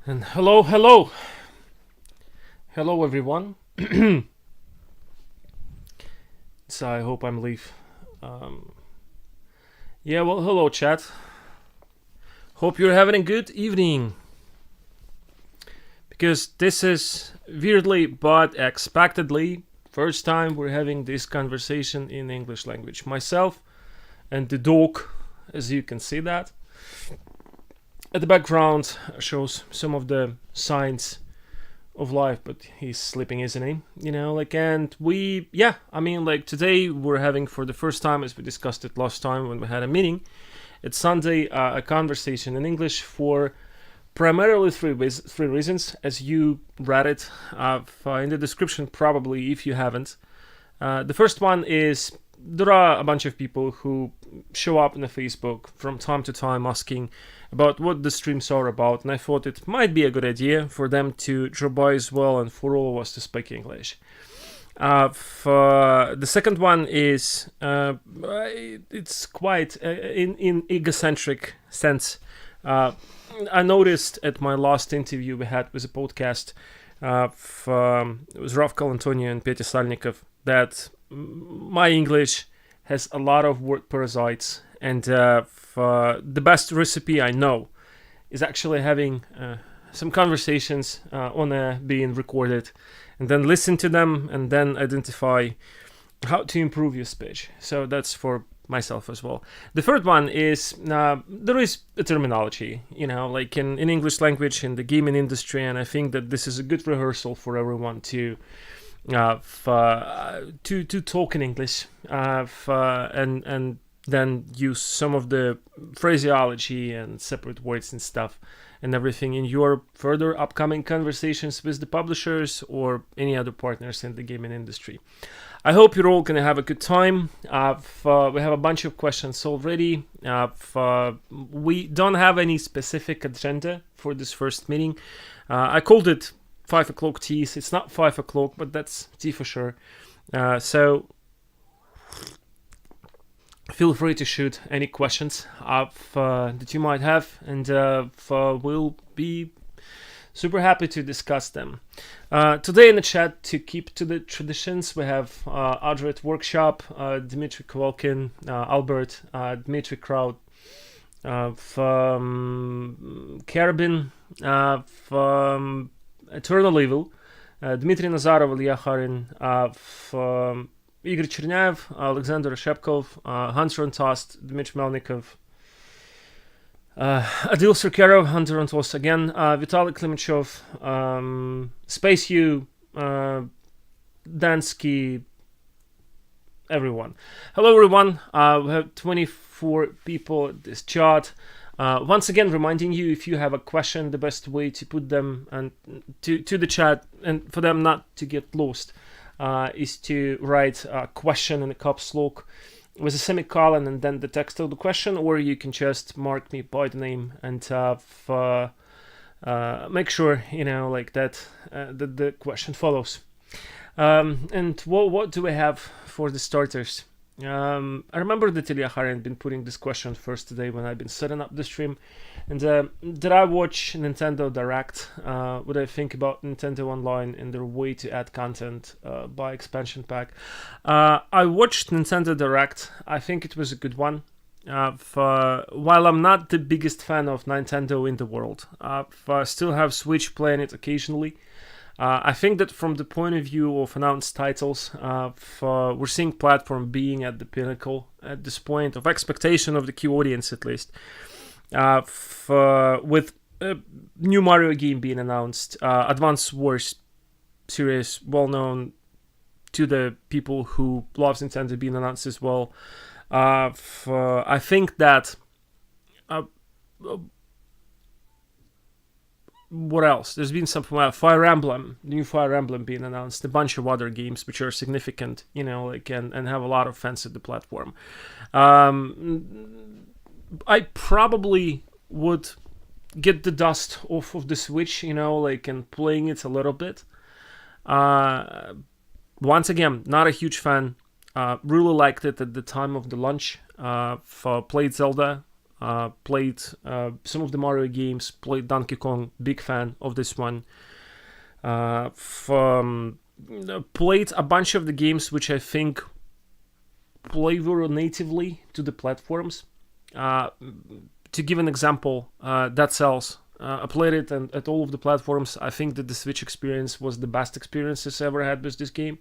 And hello everyone. So I hope I'm live. Um, yeah, well, hello chat. Hope you're having a good evening. Because this is weirdly but expectedly first time we're having this conversation in English language. Myself and the dog, as you can see that. At the background shows some of the signs of life, but he's sleeping, isn't he? And today we're having for the first time, as we discussed it last time when we had a meeting. It's Sunday, a conversation in English for primarily three reasons, as you read it in the description, probably if you haven't. The first one is there are a bunch of people who show up in the Facebook from time to time asking about what the streams are about, and I thought it might be a good idea for them to drop by as well and for all of us to speak English. The second one is it's quite in egocentric sense. I noticed at my last interview we had with a podcast, it was Ravkal Antonio and Petya Salnikov, that my English has a lot of word parasites, and the best recipe I know is actually having some conversations on being recorded, and then listen to them, and then identify how to improve your speech. So that's for myself as well. The third one is there is a terminology, like in English language, in the gaming industry, and I think that this is a good rehearsal for everyone to talk in English and then use some of the phraseology and separate words and stuff and everything in your further upcoming conversations with the publishers or any other partners in the gaming industry. I hope you're all going to have a good time. We have a bunch of questions already. We don't have any specific agenda for this first meeting. I called it 5 o'clock teas. It's not 5 o'clock, but that's tea for sure. So feel free to shoot any questions that you might have, and we'll be super happy to discuss them. Today in the chat, to keep to the traditions, we have Adret Workshop, Dmitry Kowalkin, Albert, Dmitry Kraut, Karabin, Eternal Evil, Dmitry Nazarov, Ilya Harin, Igor Cherняев, Alexander Shepkov, Hunter on Tost, Dmitry Melnikov, Adil Surkerov, Hunter on Tost again, Vitaly Klimenchov, Space U, Dansky, everyone. Hello everyone, we have 24 people at this chat. Once again, reminding you, if you have a question, the best way to put them and to the chat and for them not to get lost is to write a question in a caps lock with a semicolon and then the text of the question, or you can just mark me by the name and make sure that the question follows. And what do we have for the starters? I remember that Ilya Harin had been putting this question first today when I've been setting up the stream. And did I watch Nintendo Direct? What I think about Nintendo Online and their way to add content by expansion pack? I watched Nintendo Direct. I think it was a good one. While I'm not the biggest fan of Nintendo in the world, I still have Switch playing it occasionally. I think that from the point of view of announced titles, we're seeing platform being at the pinnacle at this point of expectation of the key audience, at least. With a new Mario game being announced, Advance Wars series, well known to the people who love Nintendo, being announced as well. I think that what else? There's been some Fire Emblem, new Fire Emblem being announced, a bunch of other games which are significant, and have a lot of fans at the platform. I probably would get the dust off of the Switch, and playing it a little bit. Once again, not a huge fan. Really liked it at the time of the launch. Played Zelda. played some of the Mario games, played Donkey Kong, big fan of this one. Played a bunch of the games which I think play very natively to the platforms. To give an example, Dead Cells. I played it at all of the platforms. I think that the Switch experience was the best experiences I ever had with this game.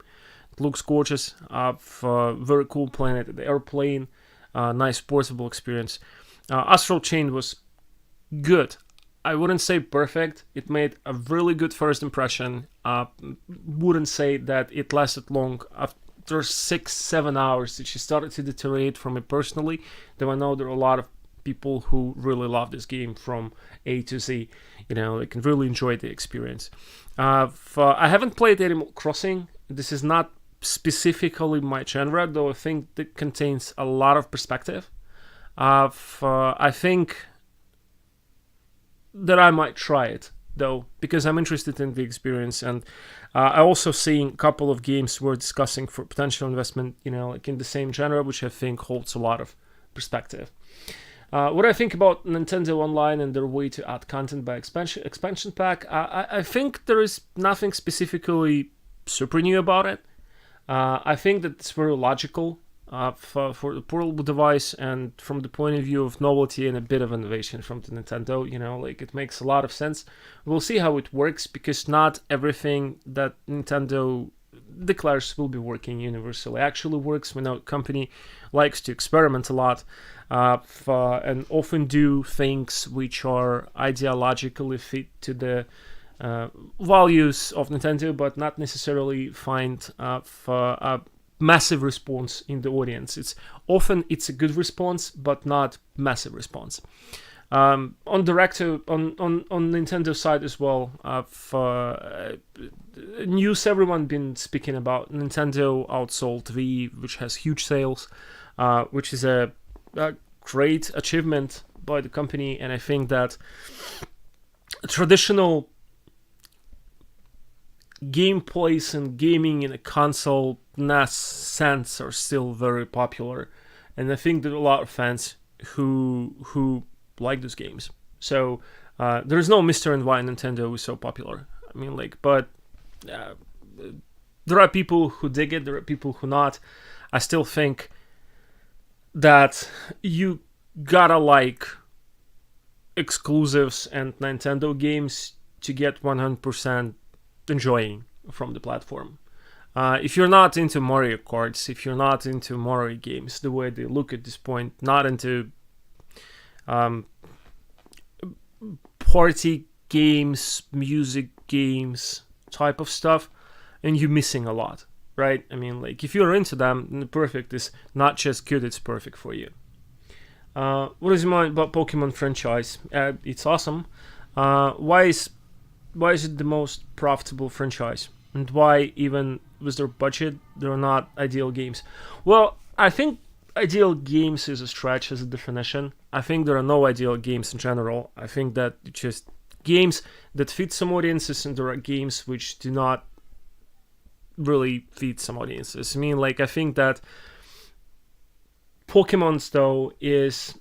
It looks gorgeous. Very cool playing it at the airplane. Nice portable experience. Astral Chain was good. I wouldn't say perfect. It made a really good first impression. Wouldn't say that it lasted long. After 6-7 hours, it just started to deteriorate for me personally. Though I know there are a lot of people who really love this game from A to Z. They can really enjoy the experience. I haven't played Animal Crossing. This is not specifically my genre, though I think it contains a lot of perspective. I think that I might try it, though, because I'm interested in the experience, and I also seen a couple of games we're discussing for potential investment, like in the same genre, which I think holds a lot of perspective. What I think about Nintendo Online and their way to add content by expansion pack, I think there is nothing specifically super new about it. I think that it's very logical for the portable device, and from the point of view of novelty and a bit of innovation from the Nintendo, it makes a lot of sense. We'll see how it works, because not everything that Nintendo declares will be working universally actually works. We know the company likes to experiment a lot and often do things which are ideologically fit to the values of Nintendo, but not necessarily find a massive response in the audience. It's a good response, but not massive response. On Nintendo side as well, news everyone been speaking about. Nintendo outsold Wii, which has huge sales, which is a great achievement by the company, and I think that traditional gameplays and gaming in a console NAS sense are still very popular, and I think there are a lot of fans who like those games. So there's no mystery in why Nintendo is so popular. But there are people who dig it, there are people who not. I still think that you gotta like exclusives and Nintendo games to get 100% enjoying from the platform. If you're not into Mario Karts, if you're not into Mario games the way they look at this point, not into party games, music games type of stuff, and you're missing a lot, right? If you're into them, then the perfect is not just good, it's perfect for you. What is your mind about Pokemon franchise? It's awesome. Why is it the most profitable franchise? And why, even with their budget, they're not ideal games? Well, I think ideal games is a stretch as a definition. I think there are no ideal games in general. I think that it's just games that fit some audiences, and there are games which do not really fit some audiences. I think that Pokemon's, though, is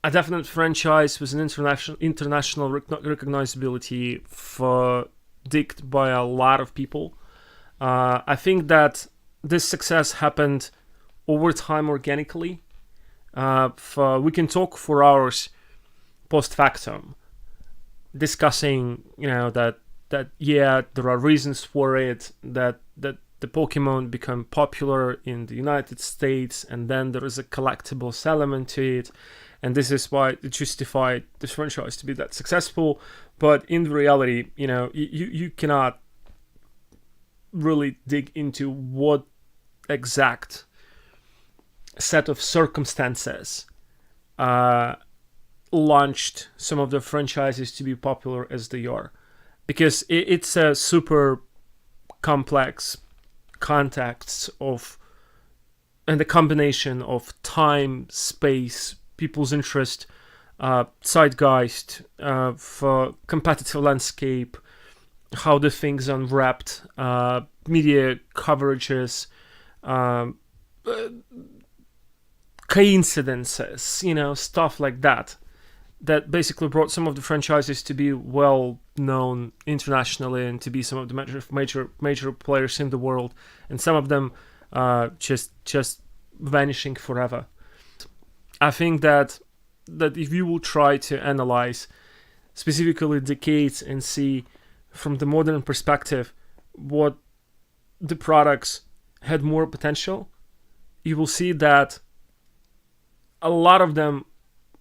a definite franchise with an international recognizability dictated by a lot of people. I think that this success happened over time organically. We can talk for hours post factum, discussing, that there are reasons for it, that the Pokemon become popular in the United States, and then there is a collectibles element to it, and this is why it justified this franchise to be that successful. But in reality, you cannot really dig into what exact set of circumstances launched some of the franchises to be popular as they are, because it's a super complex context and the combination of time, space, people's interest, zeitgeist, for competitive landscape, how the things unwrapped, media coverages, coincidences, stuff like that, that basically brought some of the franchises to be well known internationally and to be some of the major players in the world, and some of them just vanishing forever. I think that if you will try to analyze specifically decades and see from the modern perspective what the products had more potential, you will see that a lot of them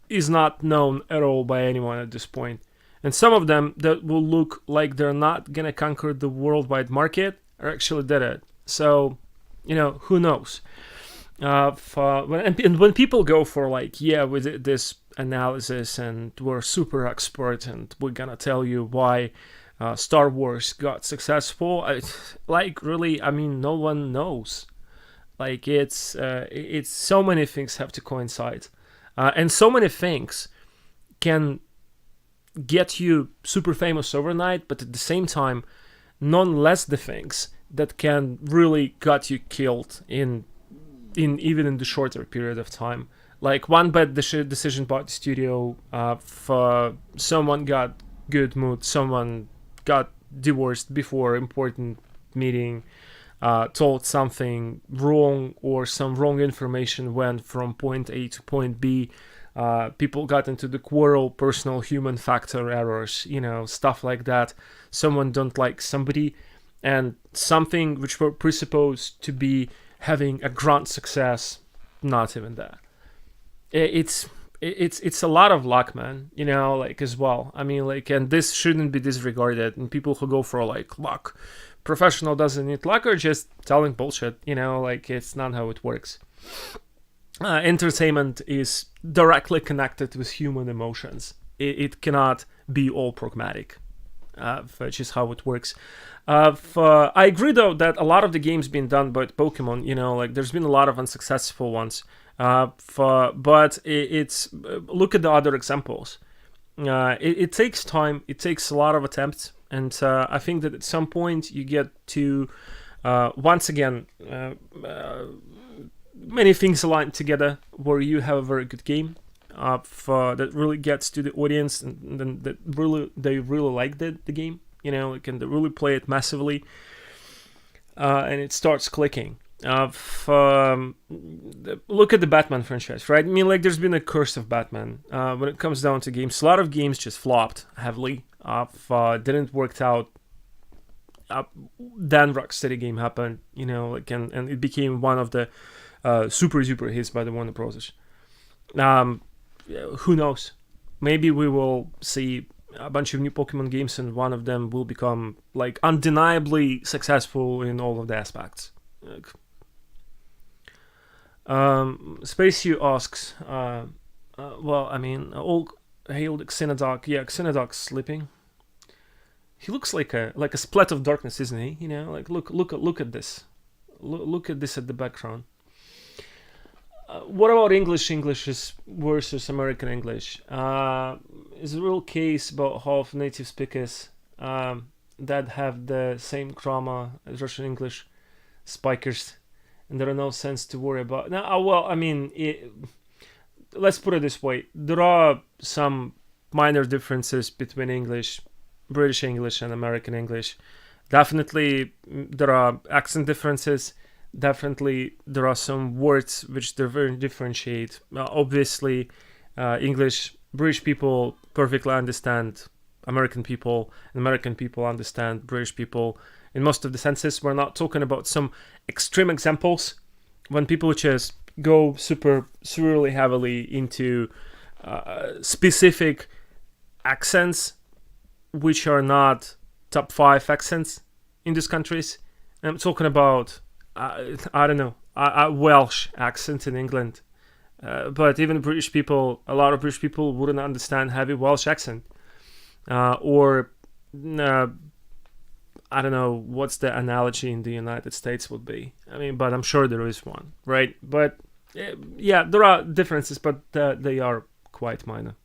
is not known at all by anyone at this point. And some of them that will look like they're not gonna conquer the worldwide market are actually did it. So, who knows? When people go for like, we did this analysis and we're super expert and we're gonna tell you why Star Wars got successful, no one knows. Like it's so many things have to coincide, and so many things can get you super famous overnight, but at the same time, none less the things that can really got you killed in even in the shorter period of time. Like one bad decision by the studio, someone got good mood, someone got divorced before important meeting, told something wrong, or some wrong information went from point A to point B. People got into the quarrel, personal human factor errors, stuff like that. Someone don't like somebody, and something which were presupposed to be having a grand success, not even that. It's a lot of luck, man, as well. And this shouldn't be disregarded. And people who go for like luck, professional doesn't need luck, are just telling bullshit, it's not how it works. Entertainment is directly connected with human emotions. It cannot be all pragmatic, which is how it works. I agree though that a lot of the games being done by Pokemon, there's been a lot of unsuccessful ones. But it's look at the other examples. It takes time. It takes a lot of attempts, and I think that at some point you get to once again many things aligned together where you have a very good game that really gets to the audience, and then they really like the game. And they really play it massively, and it starts clicking. Look at the Batman franchise, right? There's been a curse of Batman when it comes down to games. A lot of games just flopped heavily, didn't work out. Then Rocksteady game happened, and it became one of the super hits by the Warner Bros. Who knows? Maybe we will see a bunch of new Pokemon games, and one of them will become like undeniably successful in all of the aspects. Space U asks, all hail Xenodog. Yeah, Xenodog's sleeping. He looks like a splat of darkness, isn't he? Look at this. Look at this at the background. What about English versus American English? Is a real case about half native speakers that have the same grammar as Russian English spikers, and there are no sense to worry about. Now, let's put it this way: there are some minor differences between British English, and American English. Definitely, there are accent differences. Definitely, there are some words which they very differentiate. Obviously, British people perfectly understand American people, and American people understand British people in most of the senses. We're not talking about some extreme examples when people just go super really heavily into specific accents which are not top 5 accents in these countries. I'm talking about Welsh accent in England, but even a lot of British people wouldn't understand heavy Welsh accent, or I don't know what's the analogy in the United States would be. But I'm sure there is one, right? But yeah, there are differences, but they are quite minor.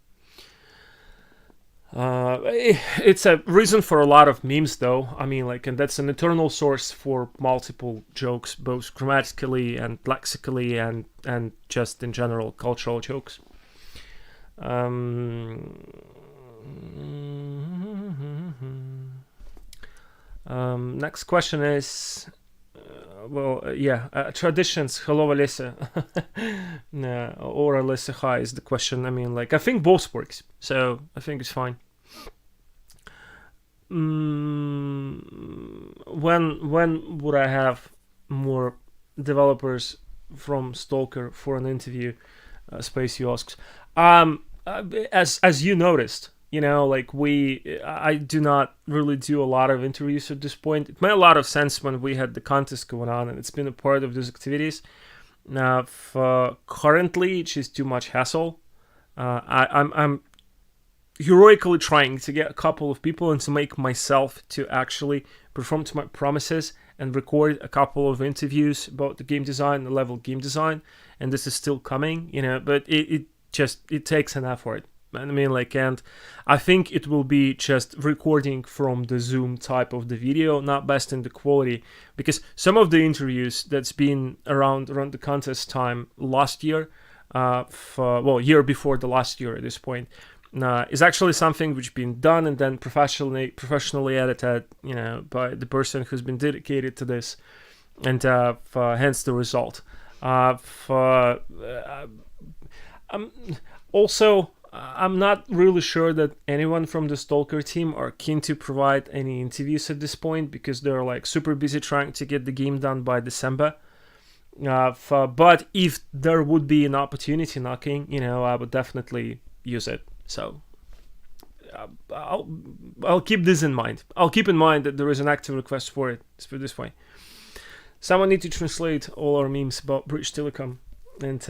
It's a reason for a lot of memes, though. I mean, like, and that's an eternal source for multiple jokes, both grammatically and lexically, and just in general cultural jokes. Next question is, traditions. Hello, Alessia. Or Alessia, hi is the question. I mean, like, I think both works, so I think it's fine. When would I have more developers from Stalker for an interview? Space, you asks. As you noticed, like I do not really do a lot of interviews at this point. It made a lot of sense when we had the contest going on, and it's been a part of those activities. Now, currently, it's just too much hassle. I'm heroically trying to get a couple of people and to make myself to actually perform to my promises and record a couple of interviews about the game design, the level game design, and this is still coming, but it takes an effort. I mean, like, and I think it will be just recording from the Zoom type of the video, not best in the quality, because some of the interviews that's been around the contest time last year, year before the last year at this point, is actually something which been done and then professionally edited, by the person who's been dedicated to this, and hence the result. I'm not really sure that anyone from the Stalker team are keen to provide any interviews at this point, because they're like super busy trying to get the game done by December. But if there would be an opportunity knocking, I would definitely use it. So I'll keep this in mind. I'll keep in mind that there is an active request for it. Let's put it this way. Someone need to translate all our memes about British Telecom. And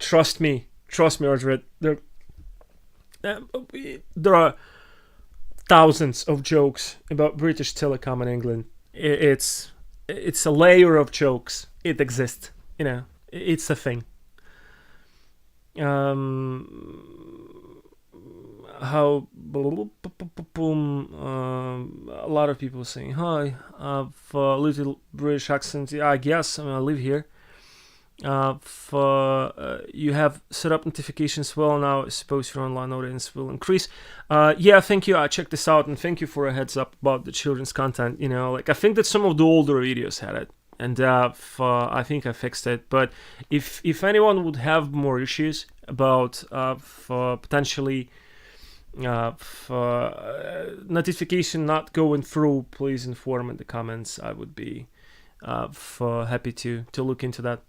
trust me, Arjred, there are thousands of jokes about British Telecom in England. It's a layer of jokes. It exists. It's a thing. A lot of people saying hi. I've a little British accent. I guess. I live here. You have set up notifications well now. I suppose your online audience will increase. Thank you. I checked this out, and thank you for a heads up about the children's content. I think that some of the older videos had it, and I think I fixed it. But if anyone would have more issues about potentially notification not going through, please inform in the comments. I would be happy to look into that.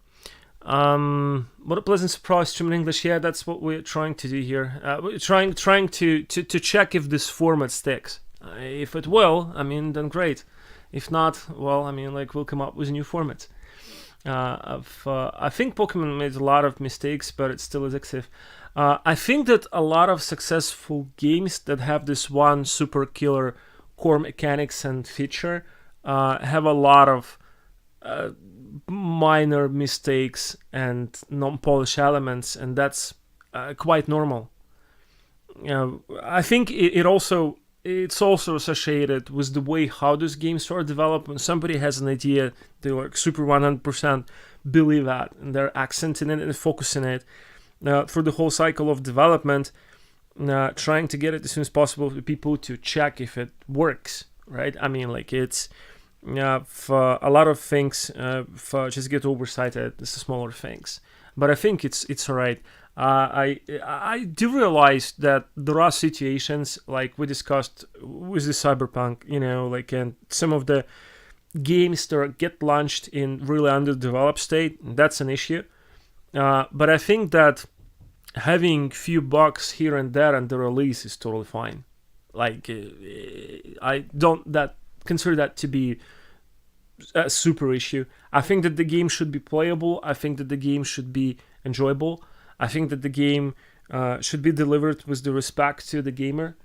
What a pleasant surprise, stream in English. Yeah, that's what we're trying to do here. We're trying to check if this format sticks. If it will, then great. If not, well, we'll come up with a new format. I think Pokemon made a lot of mistakes, but it still is active. I think that a lot of successful games that have this one super killer core mechanics and feature have a lot of minor mistakes and non-polished elements, and that's quite normal. I think it's also associated with the way how those games are developed. When somebody has an idea, they like super 100% believe that, and they're accenting it and focusing it through the whole cycle of development, trying to get it as soon as possible for people to check if it works, right? It's for a lot of things just get oversighted. This is smaller things, but I think it's alright. I do realize that there are situations like we discussed with the Cyberpunk, and some of the games that get launched in really underdeveloped state. That's an issue. But I think that having few bugs here and there and the release is totally fine. I don't consider that to be a super issue. I think that the game should be playable. I think that the game should be enjoyable. I think that the game should be delivered with the respect to the gamer.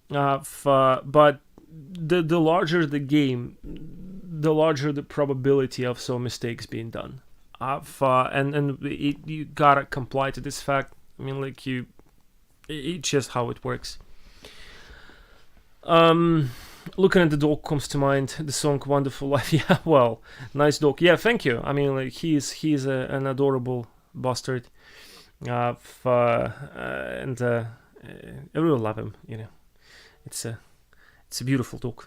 But the larger the game, the larger the probability of some mistakes being done. You gotta comply to this fact. You It's just how it works. Looking at the dog comes to mind. The song "Wonderful Life." Yeah, well, nice dog. Yeah, thank you. I mean, like he's an adorable bastard. And I really love him. You know, it's a beautiful dog.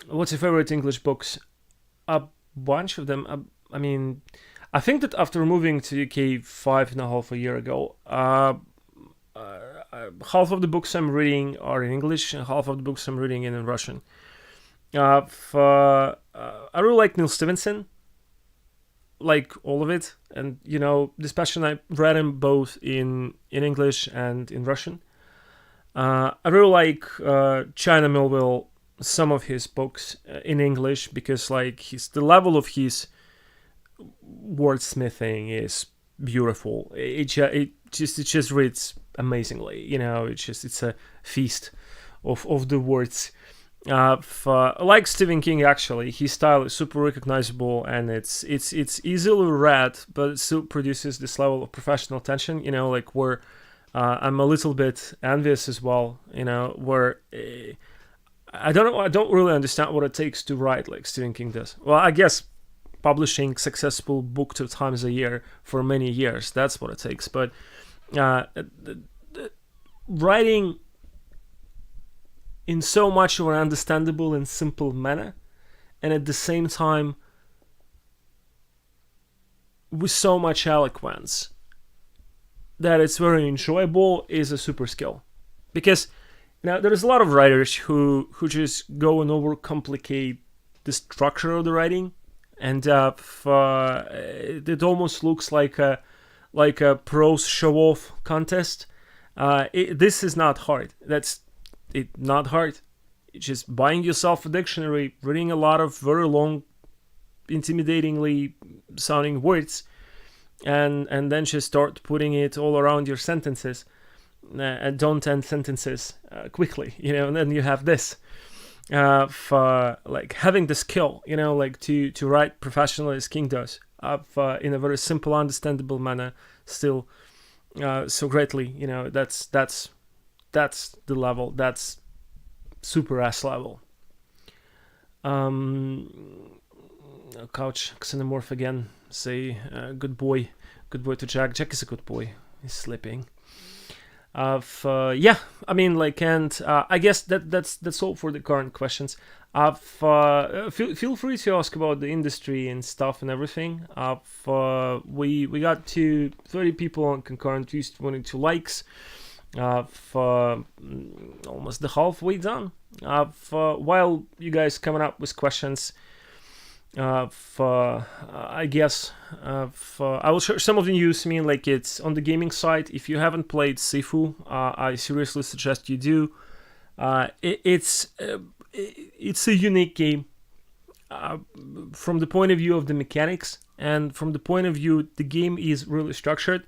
What's your favorite English books? A bunch of them. I mean, I think that after moving to UK 5.5 years ago, half of the books I'm reading are in English, and half of the books I'm reading in Russian. I really like Neil Stevenson, like all of it, and you know, this passion I read him both in English and in Russian. I really like China Millville, some of his books in English, because like the level of his wordsmithing is beautiful. It just reads amazingly. You know, it's a feast of the words. Like Stephen King, actually, his style is super recognizable, and it's easily read, but it still produces this level of professional tension. You know, like where I'm a little bit envious as well. You know, where I don't really understand what it takes to write like Stephen King does. Well, I guess publishing successful book 2 times a year for many years, that's what it takes. But writing in so much of an understandable and simple manner, and at the same time with so much eloquence that it's very enjoyable, is a super skill. Because now there's a lot of writers who just go and overcomplicate the structure of the writing, and it almost looks like a prose show-off contest. This is not hard. That's it. Not hard. It's just buying yourself a dictionary, reading a lot of very long, intimidatingly sounding words, and then just start putting it all around your sentences. And don't end sentences quickly, you know. And then you have this. For like having the skill, you know, like to write professionally as King does, in a very simple, understandable manner, still so greatly, you know. That's the level. That's super ass level. Couch xenomorph again. Say good boy to Jack. Jack is a good boy. He's sleeping. Yeah, I mean, like, and I guess that's all for the current questions. Feel free to ask about the industry and stuff and everything. We got to 30 people on concurrent, 22 likes. Almost the halfway done. While you guys coming up with questions, I guess I will share some of the news. I mean, like, it's on the gaming side. If you haven't played Sifu, I seriously suggest you do. It's a unique game from the point of view of the mechanics, and from the point of view the game is really structured.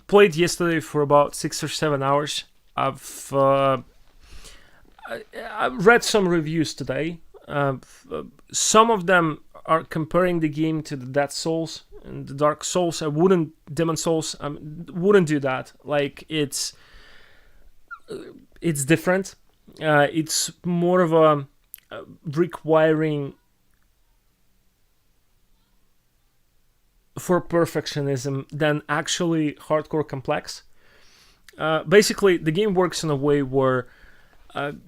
Played yesterday for about 6 or 7 hours. I've read some reviews today. Some of them are comparing the game to the Dead Souls and the Dark Souls. Demon Souls. Wouldn't do that. Like, it's different. It's more of a requiring for perfectionism than actually hardcore complex. Basically, the game works in a way where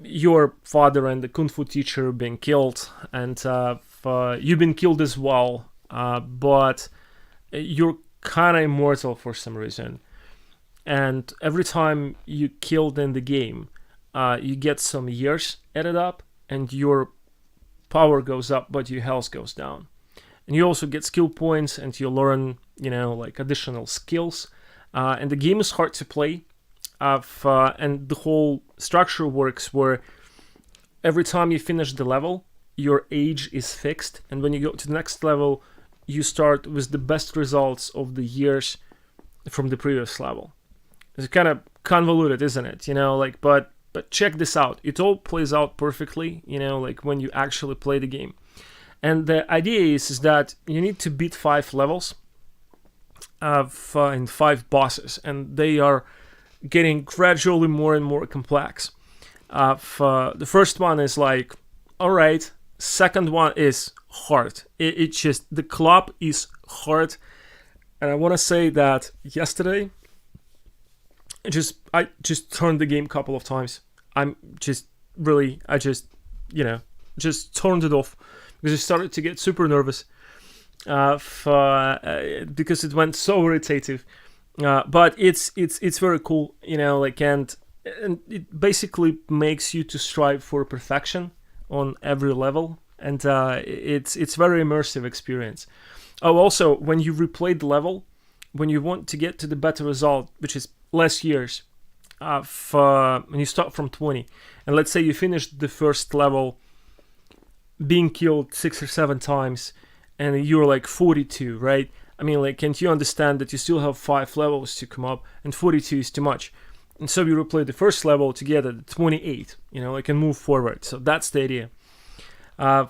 your father and the kung fu teacher being killed, and you've been killed as well, but you're kind of immortal for some reason. And every time you killed in the game, you get some years added up, and your power goes up, but your health goes down. And you also get skill points, and you learn, you know, like additional skills. And the game is hard to play. And the whole structure works where every time you finish the level, your age is fixed, and when you go to the next level, you start with the best results of the years from the previous level. It's kind of convoluted, isn't it? You know, like, but check this out. It all plays out perfectly, you know, like when you actually play the game. And the idea is that you need to beat 5 levels. in 5 bosses, and they are getting gradually more and more complex. The first one is like, all right. Second one is hard. It just, the club is hard, and I want to say that yesterday, I just turned the game a couple of times. I just turned it off because I started to get super nervous because it went so irritative. But it's very cool, and it basically makes you to strive for perfection on every level, and it's very immersive experience. Oh, also, when you replay the level, when you want to get to the better result, which is less years, when you start from 20, and let's say you finished the first level being killed 6 or 7 times, and you're like 42, right? I mean, like, can't you understand that you still have 5 levels to come up, and 42 is too much? And so you replay the first level to get at 28, and move forward. So that's the idea. And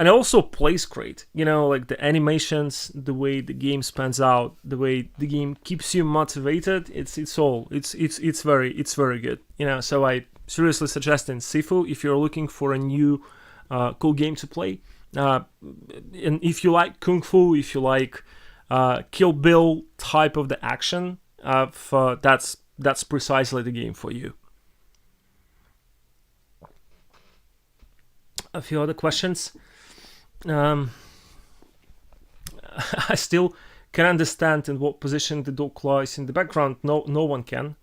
it also plays great, like the animations, the way the game spans out, the way the game keeps you motivated. It's very good, So I seriously suggest in Sifu, if you're looking for a new cool game to play, and if you like Kung Fu, if you like Kill Bill type of the action, that's precisely the game for you. A few other questions. I still can understand in what position the dog lies in the background. No one can.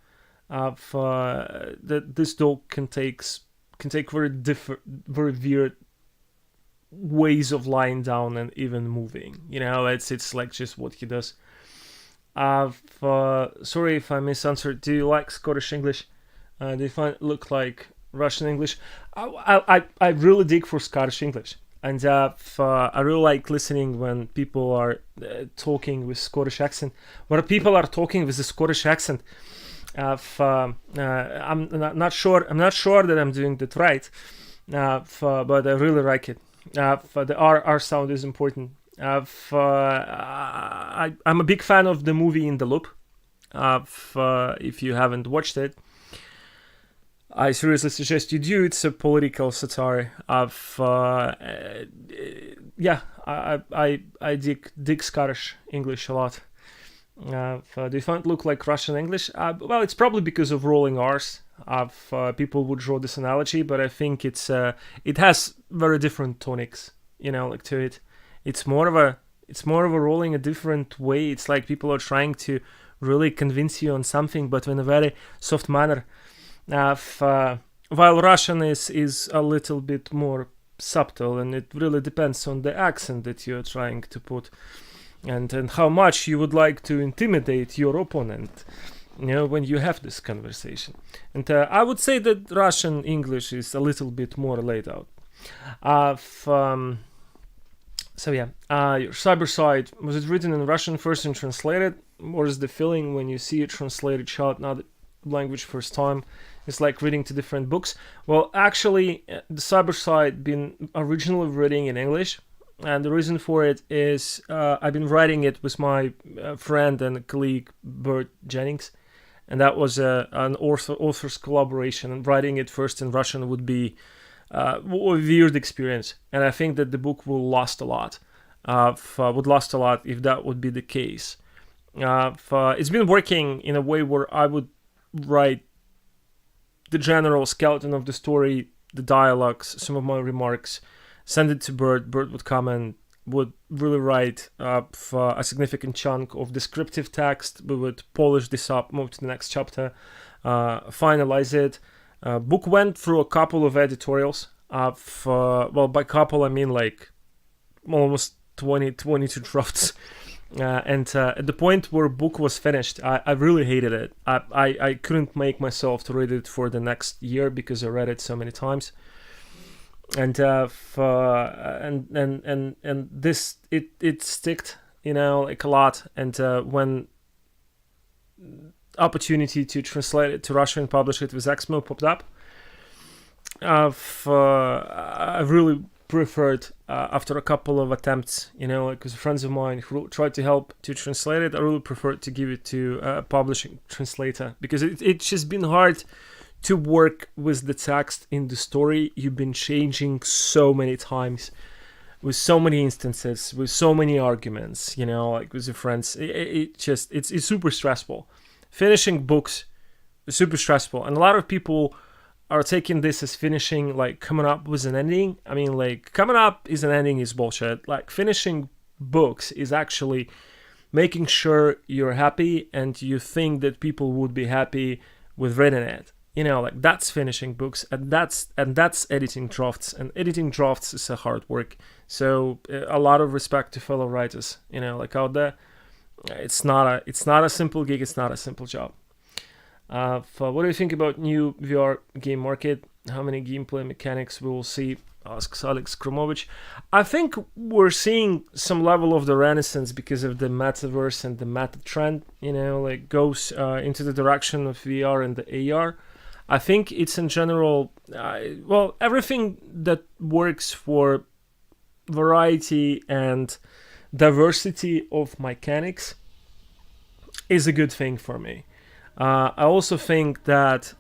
This dog can take very weird ways of lying down and even moving. It's like just what he does. Sorry if I misanswered. Do you like Scottish English? Do you find it look like Russian English? I really dig for Scottish English, and I really like listening when people are talking with Scottish accent. When people are talking with a Scottish accent, I'm not sure that I'm doing that right, but I really like it. The R sound is important. I'm a big fan of the movie In the Loop. If you haven't watched it, I seriously suggest you do. It's a political satire of I dig Scottish English a lot. Do you find it look like Russian English? Well, it's probably because of rolling R's. People would draw this analogy, but I think it has very different tonics, to it. It's more of a rolling a different way. It's like people are trying to really convince you on something, but in a very soft manner. While Russian is a little bit more subtle, and it really depends on the accent that you're trying to put, and how much you would like to intimidate your opponent, when you have this conversation. And I would say that Russian English is a little bit more laid out. Your cyber side, was it written in Russian first and translated? Or is the feeling when you see a translated shot, not language first time, it's like reading two different books? Well, actually, the cyber side been originally written in English, and the reason for it is I've been writing it with my friend and colleague Bert Jennings, and that was an author's collaboration, and writing it first in Russian would be a weird experience, and I think that the book will last a lot. Would last a lot if that would be the case. It's been working in a way where I would write the general skeleton of the story, the dialogues, some of my remarks, send it to Bert. Bert would come and would really write a significant chunk of descriptive text. We would polish this up, move to the next chapter, finalize it. Book went through a couple of editorials. By couple I mean like almost 22 drafts. And at the point where book was finished, I really hated it. I couldn't make myself to read it for the next year because I read it so many times. And this it sticked, like a lot. And when opportunity to translate it to Russian and publish it with Exmo popped up, I really preferred after a couple of attempts, because friends of mine who tried to help to translate it, I really preferred to give it to a publishing translator, because it's just been hard to work with the text in the story. You've been changing so many times, with so many instances, with so many arguments, like with your friends. It's super stressful. Finishing books is super stressful, and a lot of people are taking this as finishing, like coming up with an ending. I mean, like, coming up is an ending is bullshit. Like, finishing books is actually making sure you're happy and you think that people would be happy with reading it. Like, that's finishing books, and that's editing drafts, and editing drafts is a hard work. So a lot of respect to fellow writers, like out there. It's not a simple gig. It's not a simple job. What do you think about new VR game market? How many gameplay mechanics we will see? Asks Alex Kromovich. I think we're seeing some level of the renaissance because of the metaverse and the meta trend, like goes into the direction of VR and the AR. I think it's in general, everything that works for variety and diversity of mechanics is a good thing for me. I also think that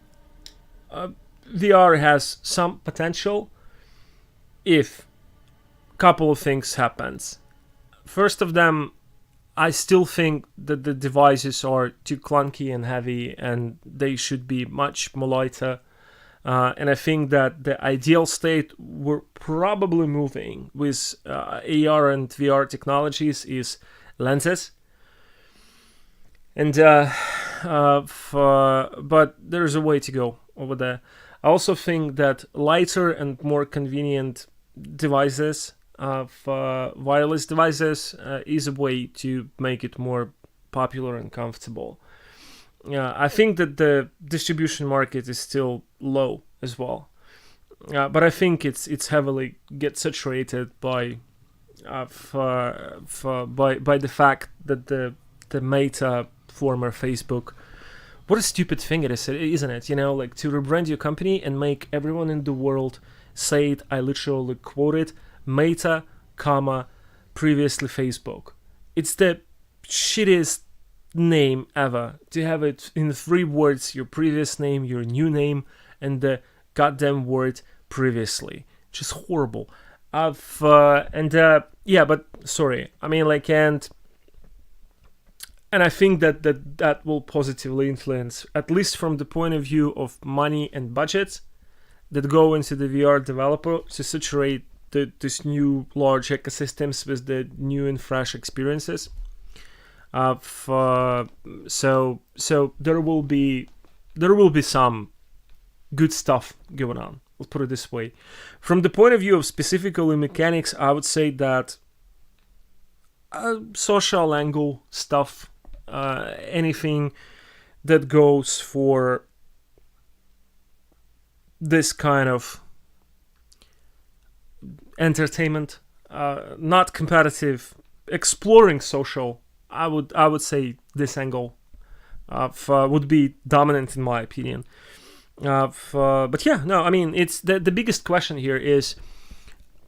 VR has some potential if a couple of things happens. First of them, I still think that the devices are too clunky and heavy, and they should be much more lighter. And I think that the ideal state we're probably moving with AR and VR technologies is lenses. And but there's a way to go over there. I also think that lighter and more convenient devices, wireless devices, is a way to make it more popular and comfortable. I think that the distribution market is still low as well, but I think it's heavily gets saturated by the fact that the Meta, former Facebook, what a stupid thing it is, isn't it? Like, to rebrand your company and make everyone in the world say it. I literally quote it: Meta, previously Facebook. It's the shittiest name ever, to have it in 3 words: your previous name, your new name, and the goddamn word previously. Just horrible. But sorry, I mean, like, and I think that will positively influence, at least from the point of view of money and budgets that go into the VR developer, to saturate this new large ecosystems with the new and fresh experiences. So there will be some good stuff going on. Let's put it this way. From the point of view of specifically mechanics, I would say that social angle stuff, anything that goes for this kind of entertainment, not competitive, exploring social, I would say this angle would be dominant in my opinion. But yeah, no, I mean, it's the biggest question here is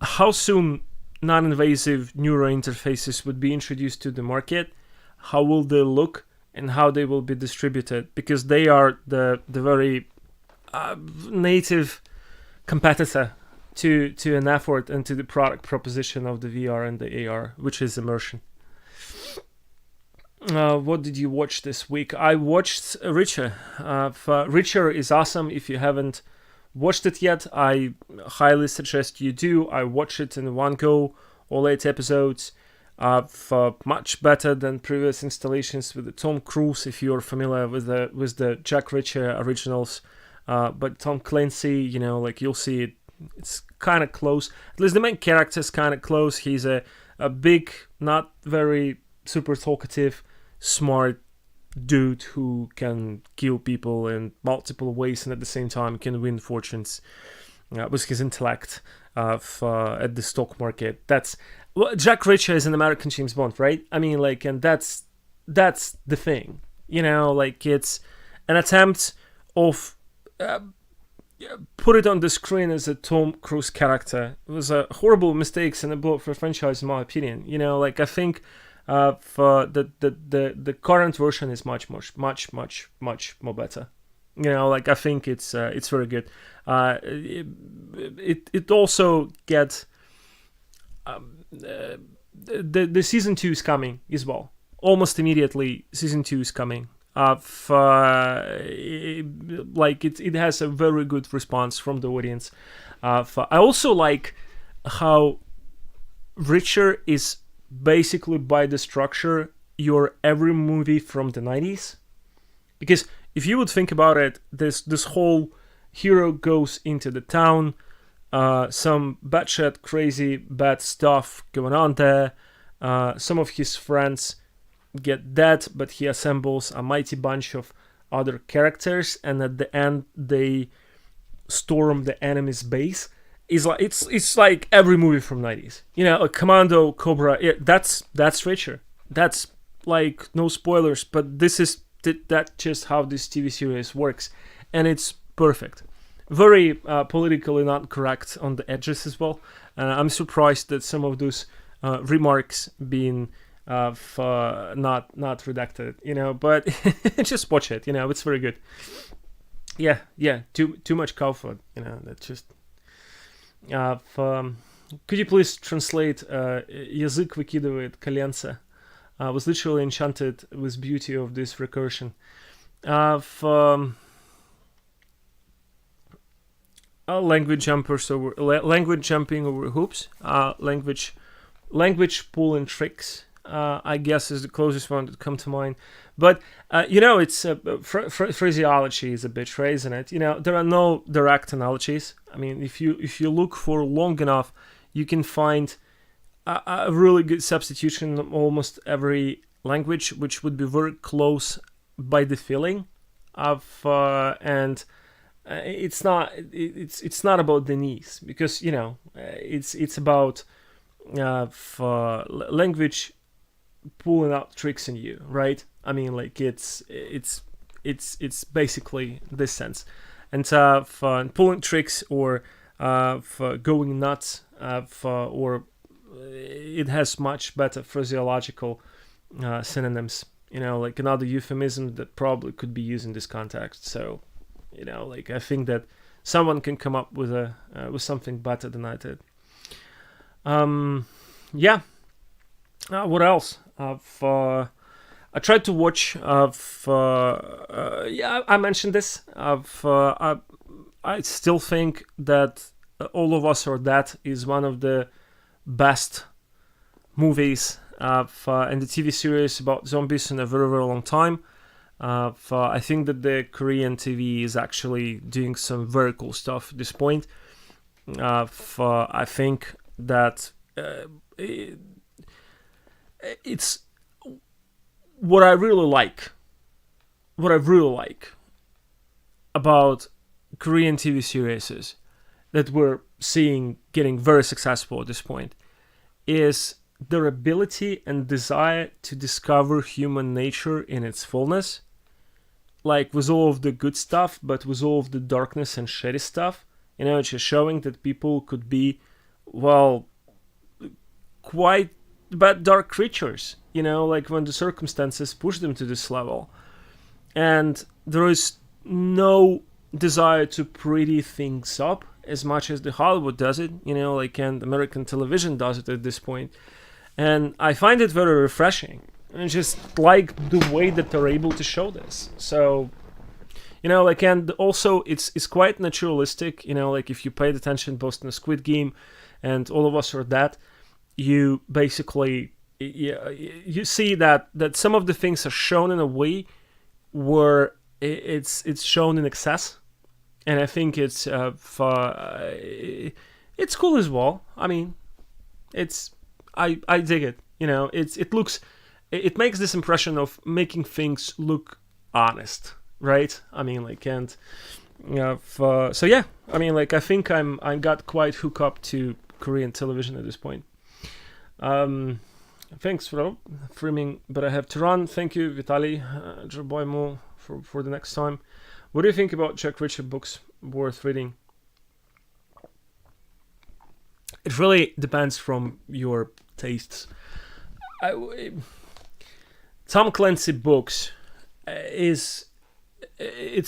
how soon non-invasive neural interfaces would be introduced to the market, how will they look, and how they will be distributed, because they are the very native competitor to an effort and to the product proposition of the VR and the AR, which is immersion. What did you watch this week? I watched Richer. Richer is awesome. If you haven't watched it yet, I highly suggest you do. I watched it in one go, all 8 episodes. Much better than previous installations with the Tom Cruise, if you're familiar with the Jack Reacher originals. But Tom Clancy, like, you'll see it. It's kind of close. At least the main character is kind of close. He's a big, not very super talkative, smart dude who can kill people in multiple ways and at the same time can win fortunes with his intellect at the stock market. Jack Reacher is an American James Bond, right? I mean, like, and that's the thing, like, it's an attempt of put it on the screen as a Tom Cruise character. It was a horrible mistakes and a blow for the franchise, in my opinion. You know, like I think for the current version is much more better. You know, like I think it's very good. It also gets the season 2 is coming as well. Almost immediately, season 2 is coming. It has a very good response from the audience. I also like how Richer is basically by the structure your every movie from the 90s. Because if you would think about it, this whole hero goes into the town, some batshit crazy bad stuff going on there. Some of his friends get dead, but he assembles a mighty bunch of other characters, and at the end they storm the enemy's base. It's like every movie from 90s. You know, like Commando, Cobra. Yeah, that's Richer. That's like no spoilers, but that's just how this TV series works, and it's perfect. Very politically not correct on the edges as well. I'm surprised that some of those remarks being not redacted, you know, but just watch it, you know, it's very good. Yeah, too much cow food, you know, that's just could you please translate язык выкидывает коленца? I was literally enchanted with beauty of this recursion. Language jumping over hoops, language pulling tricks, I guess is the closest one that come to mind. But you know, it's phraseology is a bit, isn't it? You know, there are no direct analogies. I mean, if you look for long enough, you can find a really good substitution in almost every language, which would be very close by the feeling of and. It's not about the knees, because you know it's about language pulling out tricks in you, right? I mean, like it's basically this sense, and for pulling tricks or for going nuts, or it has much better phraseological synonyms. You know, like another euphemism that probably could be used in this context. So. You know, like I think that someone can come up with with something better than I did. Yeah. What else? I tried to watch. I mentioned this. I still think that All of Us Are Dead is one of the best movies in the TV series about zombies in a very, very long time. I think that the Korean TV is actually doing some very cool stuff at this point. I think that it's what I really like. What I really like about Korean TV series that we're seeing getting very successful at this point is their ability and desire to discover human nature in its fullness. Like with all of the good stuff, but with all of the darkness and shady stuff, you know, it's just showing that people could be, well, quite bad dark creatures, you know, like when the circumstances push them to this level. And there is no desire to pretty things up as much as the Hollywood does it, you know, like, and American television does it at this point. And I find it very refreshing. And just like the way that they're able to show this. So, you know, like, and also it's quite naturalistic, you know, like if you paid attention both in the Squid Game and All of Us Are Dead, you basically, you see that some of the things are shown in a way where it's shown in excess. And I think it's cool as well. I mean, I dig it. You know, it makes this impression of making things look honest, right? I mean, like, and so yeah, I mean, like, I think I got quite hooked up to Korean television at this point. Thanks for streaming, but I have to run. Thank you, Vitaly Drzobojmu, for the next time. What do you think about Jack Reacher books worth reading? It really depends from your tastes. Tom Clancy books it's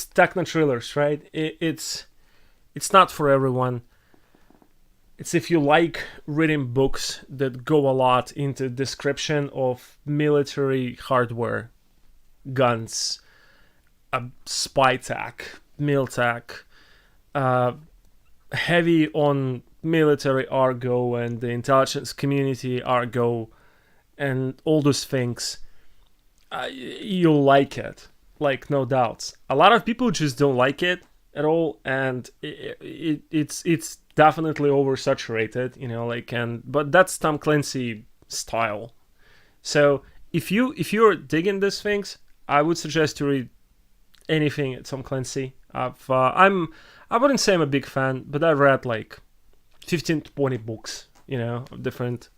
techno thrillers, right? It's not for everyone. It's if you like reading books that go a lot into description of military hardware, guns, spy tech, mil tech, heavy on military argo and the intelligence community argo and all those things, you'll like it, like no doubts. A lot of people just don't like it at all, and it's definitely oversaturated, but that's Tom Clancy style. So if you're digging these things, I would suggest to read anything at Tom Clancy. I wouldn't say I'm a big fan, but I've read like 15 to 20 books, of different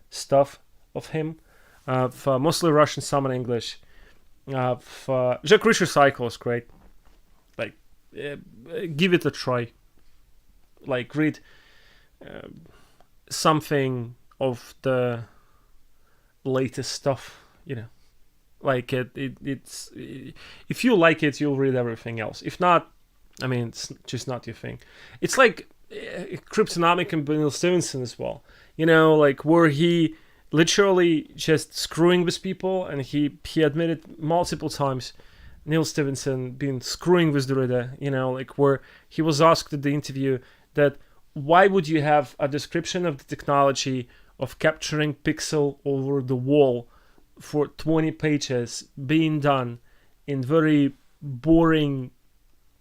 stuff of him. Mostly Russian, some in English. Jack Reacher Cycle is great. Like, give it a try. Like, read something of the latest stuff, Like, it's if you like it, you'll read everything else. If not, I mean, it's just not your thing. It's like Cryptonomic and Neil Stevenson as well. Like where he literally just screwing with people, and he admitted multiple times, Neil Stevenson been screwing with the reader, like where he was asked at the interview that why would you have a description of the technology of capturing pixel over the wall for 20 pages being done in very boring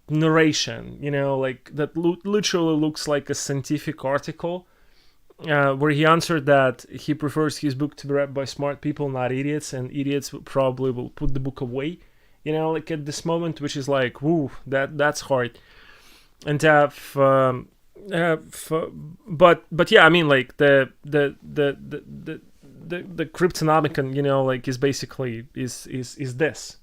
narration, like that literally looks like a scientific article, where he answered that he prefers his book to be read by smart people, not idiots, and idiots probably will put the book away, like at this moment, which is like, woo, that's hard. And but yeah, I mean, like the Cryptonomicon, like is basically is this.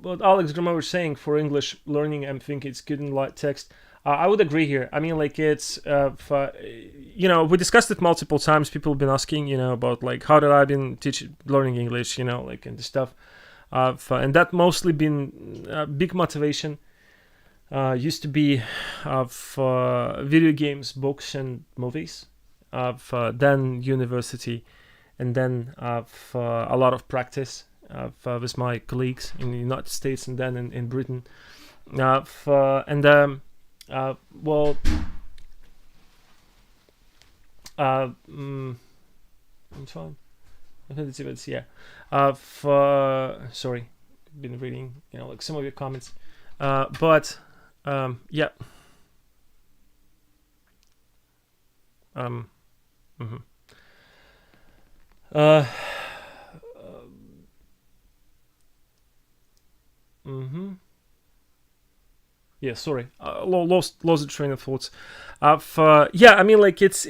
What Alex Grimo was saying for English learning, I think it's good in light text. I would agree here. I mean, like it's, we discussed it multiple times. People have been asking, about like how did I been learning English, like and the stuff. And that mostly been a big motivation. Used to be of video games, books, and movies. Then university, and then a lot of practice with my colleagues in the United States and then in Britain. I'm fine. Yeah. Sorry, been reading, like some of your comments. But yeah. Yeah, sorry. Lost the train of thoughts. Yeah, I mean, like it's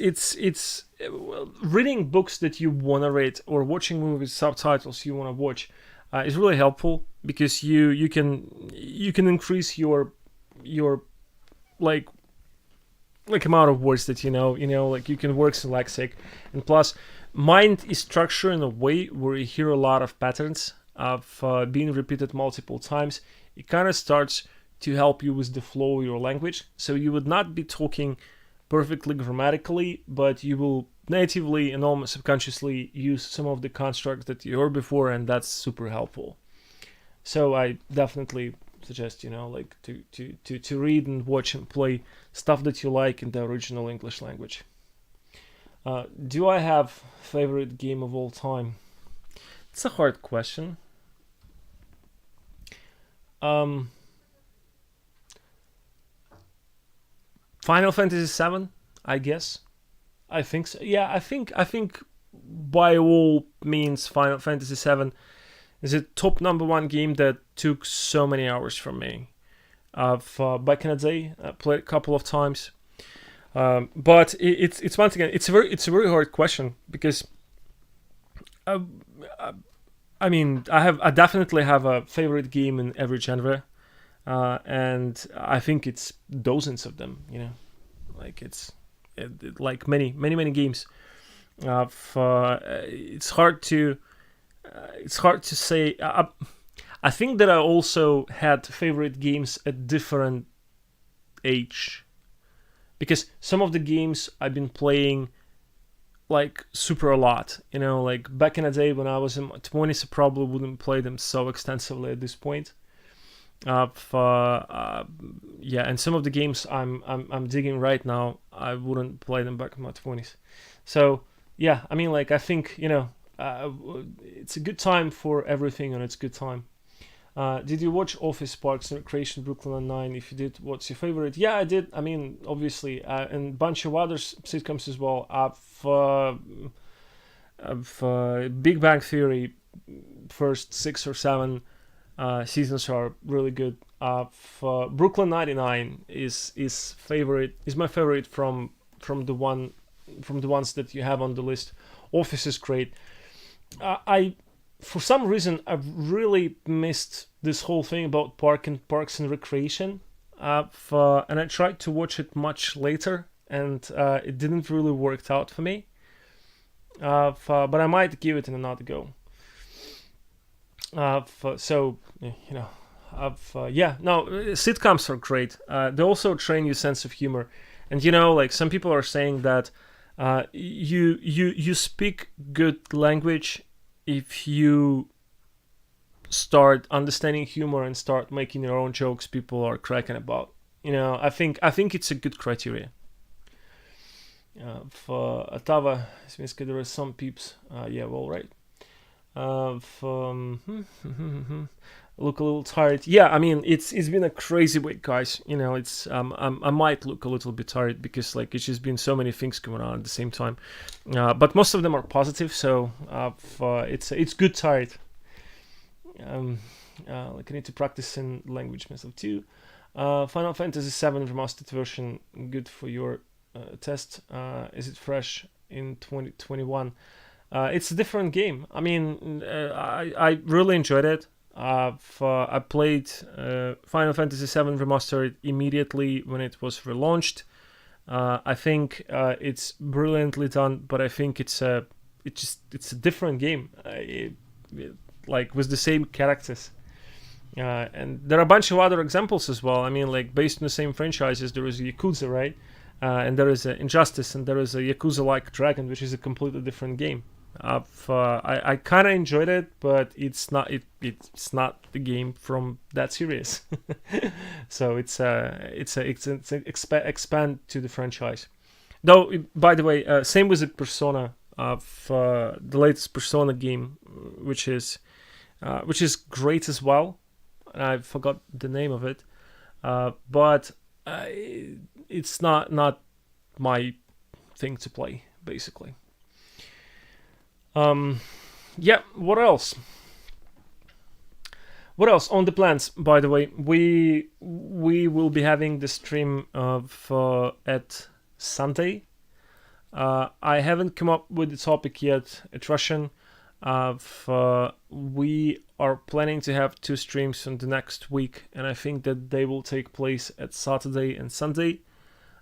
reading books that you want to read or watching movies with subtitles you want to watch is really helpful, because you can increase your like amount of words that like you can work lexic, and plus mind is structured in a way where you hear a lot of patterns of being repeated multiple times. It kind of starts to help you with the flow of your language. So you would not be talking perfectly grammatically, but you will natively and almost subconsciously use some of the constructs that you heard before, and that's super helpful. So I definitely suggest, like to read and watch and play stuff that you like in the original English language. Do I have favorite game of all time? It's a hard question. Final Fantasy VII, I guess. I think so. Yeah, I think by all means Final Fantasy VII is a top number one game that took so many hours from me. Back in the day, I played a couple of times. But it's once again, it's a very hard question, because uh, I mean, I definitely have a favorite game in every genre, and I think it's dozens of them. Like like many games. It's hard to say. I think that I also had favorite games at different age, because some of the games I've been playing like super a lot. Like back in the day when I was in my 20s, I probably wouldn't play them so extensively at this point. Yeah, and some of the games I'm digging right now, I wouldn't play them back in my 20s. So yeah, I mean, like, I think it's a good time for everything, and it's good time. Did you watch Office, Parks and Recreation, Brooklyn Nine? If you did, what's your favorite? Yeah, I did. I mean, obviously, and a bunch of other sitcoms as well. Big Bang Theory, first 6 or 7 seasons are really good. Brooklyn 99 is my favorite from the ones that you have on the list. Office is great. I For some reason, I've really missed this whole thing about Parks and Recreation, and I tried to watch it much later, and it didn't really work out for me. But I might give it another go. Sitcoms are great. They also train you sense of humor, and like some people are saying that you speak good language if you start understanding humor and start making your own jokes people are cracking about. I think it's a good criteria. For Atava, there are some peeps. Yeah, well, right. Look a little tired. Yeah, I mean, it's been a crazy week, guys. It's I might look a little bit tired because like it's just been so many things going on at the same time. But most of them are positive, so it's good tired. Like I need to practice in language myself too. Final Fantasy VII Remastered version, good for your test. Is it fresh in 2021? It's a different game. I mean, I really enjoyed it. I played Final Fantasy VII Remastered immediately when it was relaunched. I think it's brilliantly done, but I think it's a different game. Like with the same characters. And there are a bunch of other examples as well. I mean, like based on the same franchises, there is Yakuza, right? And there is Injustice, and there is a Yakuza-like Dragon, which is a completely different game. I kind of enjoyed it, but it's not the game from that series. So it's expand to the franchise. Though, by the way, same with the Persona of the latest Persona game, which is great as well. I forgot the name of it, but it's not my thing to play, basically. Yeah, what else? What else on the plans? By the way, we will be having the stream at Sunday. I haven't come up with the topic yet at Russian. We are planning to have 2 streams in the next week, and I think that they will take place at Saturday and Sunday.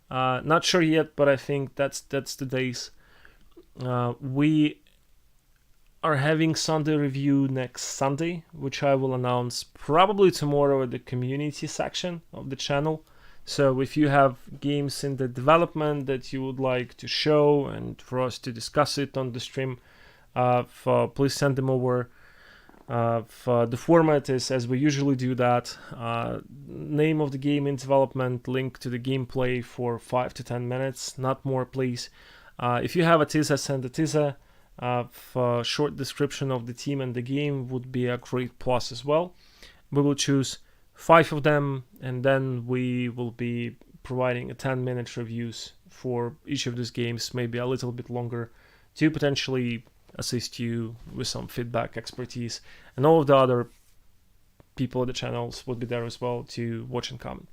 Not sure yet, but I think that's the days. We are having Sunday review next Sunday, which I will announce probably tomorrow at the community section of the channel. So if you have games in the development that you would like to show and for us to discuss it on the stream, please send them over. The format is as we usually do that. Name of the game in development, link to the gameplay for 5 to 10 minutes, not more, please. If you have a teaser, send a teaser. Short description of the team and the game would be a great plus as well. We will choose 5 of them, and then we will be providing a 10-minute reviews for each of these games, maybe a little bit longer, to potentially assist you with some feedback, expertise, and all of the other people at the channels would be there as well to watch and comment.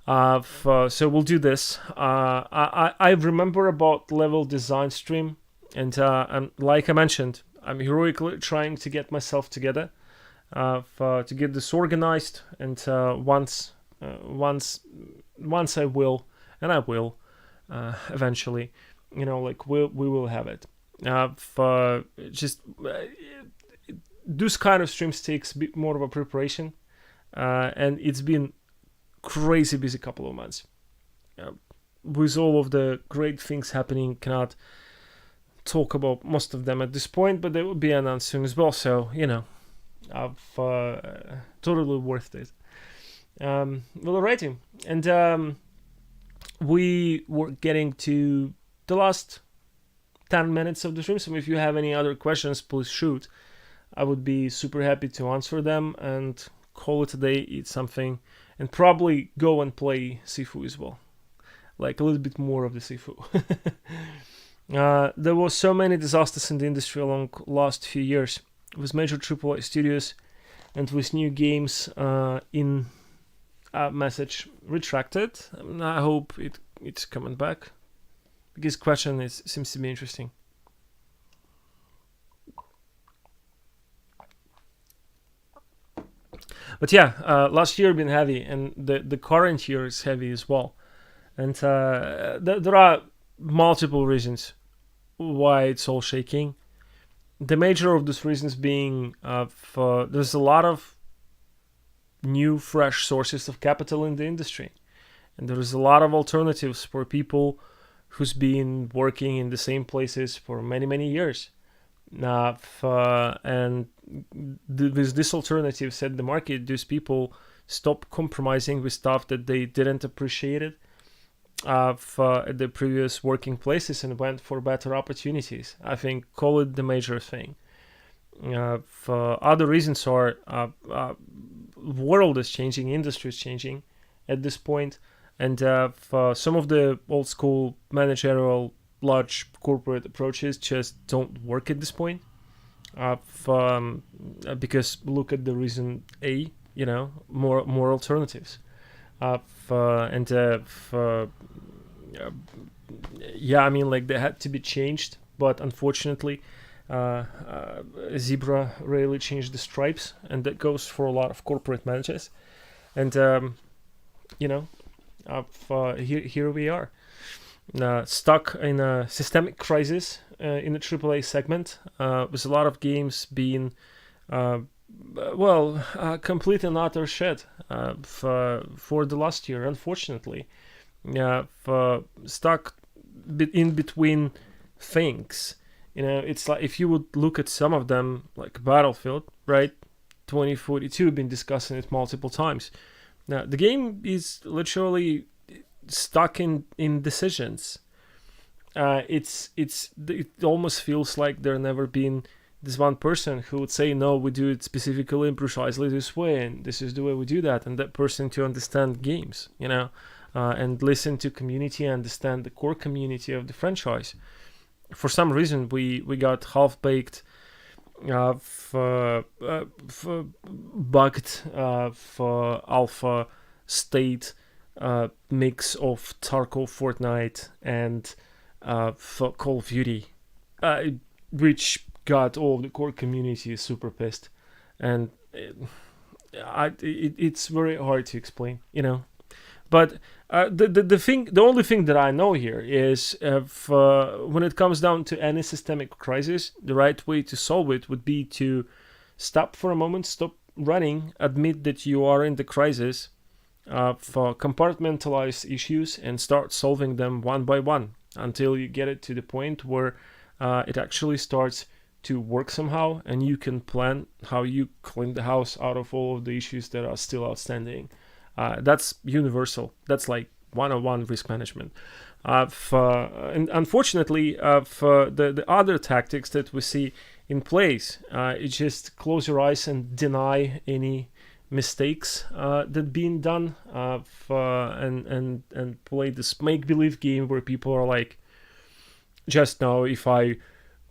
So we'll do this. I remember about level design stream, and like I mentioned, I'm heroically trying to get myself together, to get this organized, and once I will, and I will eventually, like we will have it. Just those kind of streams takes a bit more of a preparation, and it's been crazy busy couple of months. With all of the great things happening, cannot talk about most of them at this point, but they will be announced soon as well. So I've totally worth it. Well, alrighty, and we were getting to the last 10 minutes of the stream. So if you have any other questions, please shoot. I would be super happy to answer them and call it a day, eat something, and probably go and play Sifu as well. Like a little bit more of the Sifu. There was so many disasters in the industry along last few years with major AAA studios and with new games in message retracted. I hope it's coming back, because question seems to be interesting. But yeah, last year been heavy, and the current year is heavy as well. And there are multiple reasons why it's all shaking. The major of those reasons being there's a lot of new, fresh sources of capital in the industry. And there is a lot of alternatives for people who's been working in the same places for many, many years. And with this alternative set the market, these people stop compromising with stuff that they didn't appreciate it at the previous working places and went for better opportunities. I think call it the major thing. Other reasons are world is changing, industry is changing at this point, and some of the old school managerial large corporate approaches just don't work at this point. Because look at the reason A, more alternatives. Yeah, I mean, like, they had to be changed, but unfortunately, Zebra rarely changed the stripes, and that goes for a lot of corporate managers. And here we are, stuck in a systemic crisis in the AAA segment, with a lot of games being complete and utter shit for the last year, unfortunately. Stuck in between things. It's like, if you would look at some of them, like Battlefield, right? 2042, been discussing it multiple times. Now, the game is literally stuck in decisions. It almost feels like there never been this one person who would say, no, we do it specifically and precisely this way, and this is the way we do that, and that person to understand games, and listen to community, understand the core community of the franchise. For some reason, we got half-baked, bugged for alpha state mix of Tarkov, Fortnite, and for Call of Duty, which got all of the core community super pissed, and it's very hard to explain, But the only thing that I know here is, when it comes down to any systemic crisis, the right way to solve it would be to stop for a moment, stop running, admit that you are in the crisis, compartmentalize issues, and start solving them one by one until you get it to the point where it actually starts to work somehow, and you can plan how you clean the house out of all of the issues that are still outstanding. That's universal. That's like 101 risk management. And unfortunately, the other tactics that we see in place, it's just close your eyes and deny any mistakes that being done, and play this make-believe game where people are like, just now, if I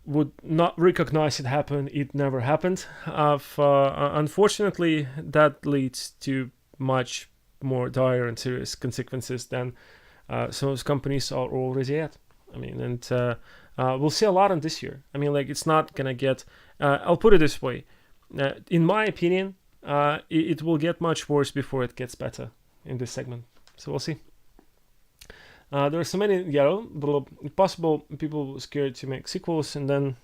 would not recognize it happened, it never happened. Unfortunately, that leads to much more dire and serious consequences than some of those companies are already at. I mean, and We'll see a lot in this year. I mean, like, it's not gonna get. I'll put it this way. In my opinion, it will get much worse before it gets better in this segment. So we'll see. There are so many, possible people scared to make sequels, and then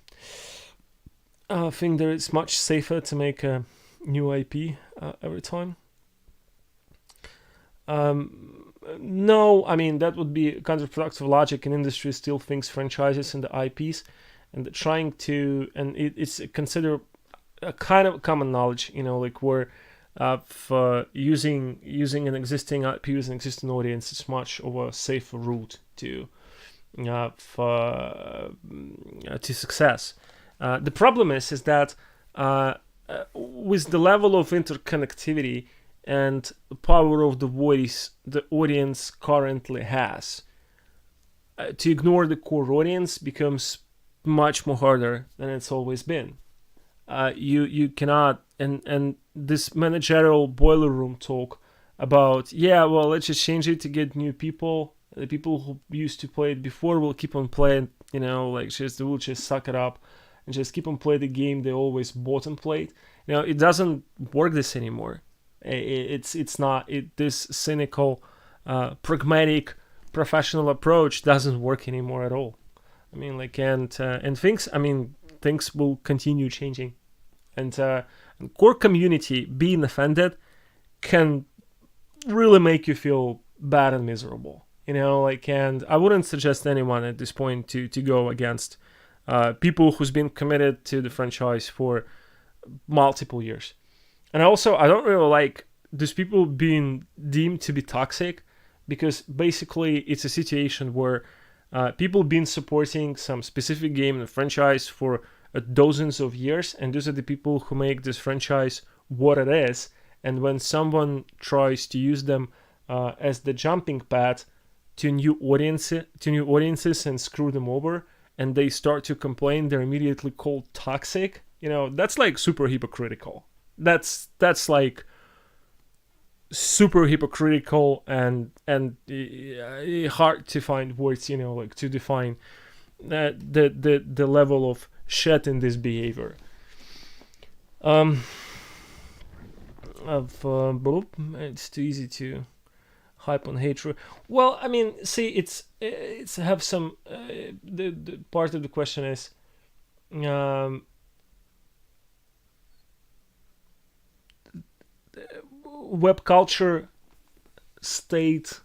I think that it's much safer to make a new IP every time. No, I mean, that would be counterproductive logic. An industry still thinks franchises and the IPs, and trying to, and it's considered a kind of common knowledge, like where for using an existing IP with an existing audience, it's much of a safer route to success. The problem is that with the level of interconnectivity and the power of the voice the audience currently has, to ignore the core audience becomes much more harder than it's always been. You cannot, and this managerial boiler room talk about, let's just change it to get new people. The people who used to play it before will keep on playing, they will just suck it up and just keep on playing the game they always bought and played. It doesn't work this anymore. It's not. This cynical, pragmatic, professional approach doesn't work anymore at all. I mean, like, and things will continue changing, and core community being offended can really make you feel bad and miserable. And I wouldn't suggest anyone at this point to go against people who's been committed to the franchise for multiple years. And also, I don't really like these people being deemed to be toxic, because basically it's a situation where people been supporting some specific game in the franchise for dozens of years, and those are the people who make this franchise what it is. And when someone tries to use them as the jumping pad to new audiences and screw them over, and they start to complain, they're immediately called toxic. That's like super hypocritical. That's like super hypocritical and hard to find words, like to define the level of shit in this behavior. It's too easy to hype on hatred. Well, I mean, see, it's have some. The part of the question is, web culture state.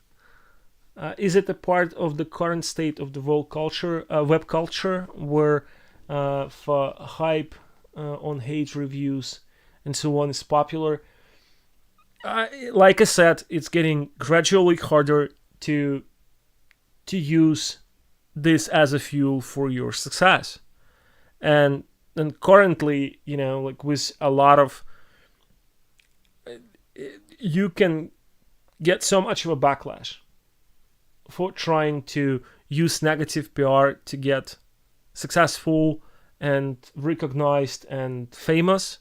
Is it a part of the current state of the web culture, where for hype on hate reviews and so on is popular? Like I said, it's getting gradually harder to use this as a fuel for your success, and currently, like with a lot of, you can get so much of a backlash for trying to use negative PR to get successful and recognized and famous.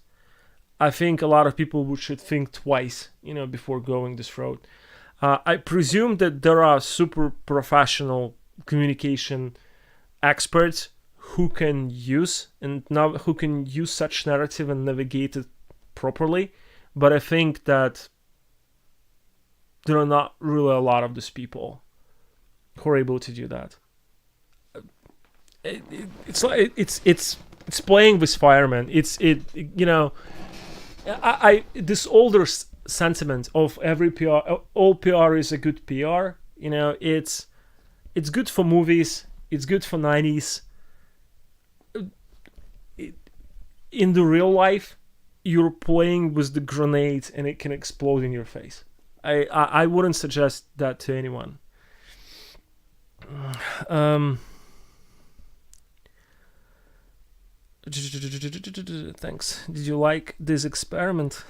I think a lot of people should think twice, before going this road. I presume that there are super professional communication experts who can use such narrative and navigate it properly. But I think that there are not really a lot of these people who are able to do that. It's playing with fire, man. This older sentiment of every PR, all PR is a good PR. It's good for movies. It's good for 90s. In the real life, you're playing with the grenade and it can explode in your face. I wouldn't suggest that to anyone. Thanks. Did you like this experiment?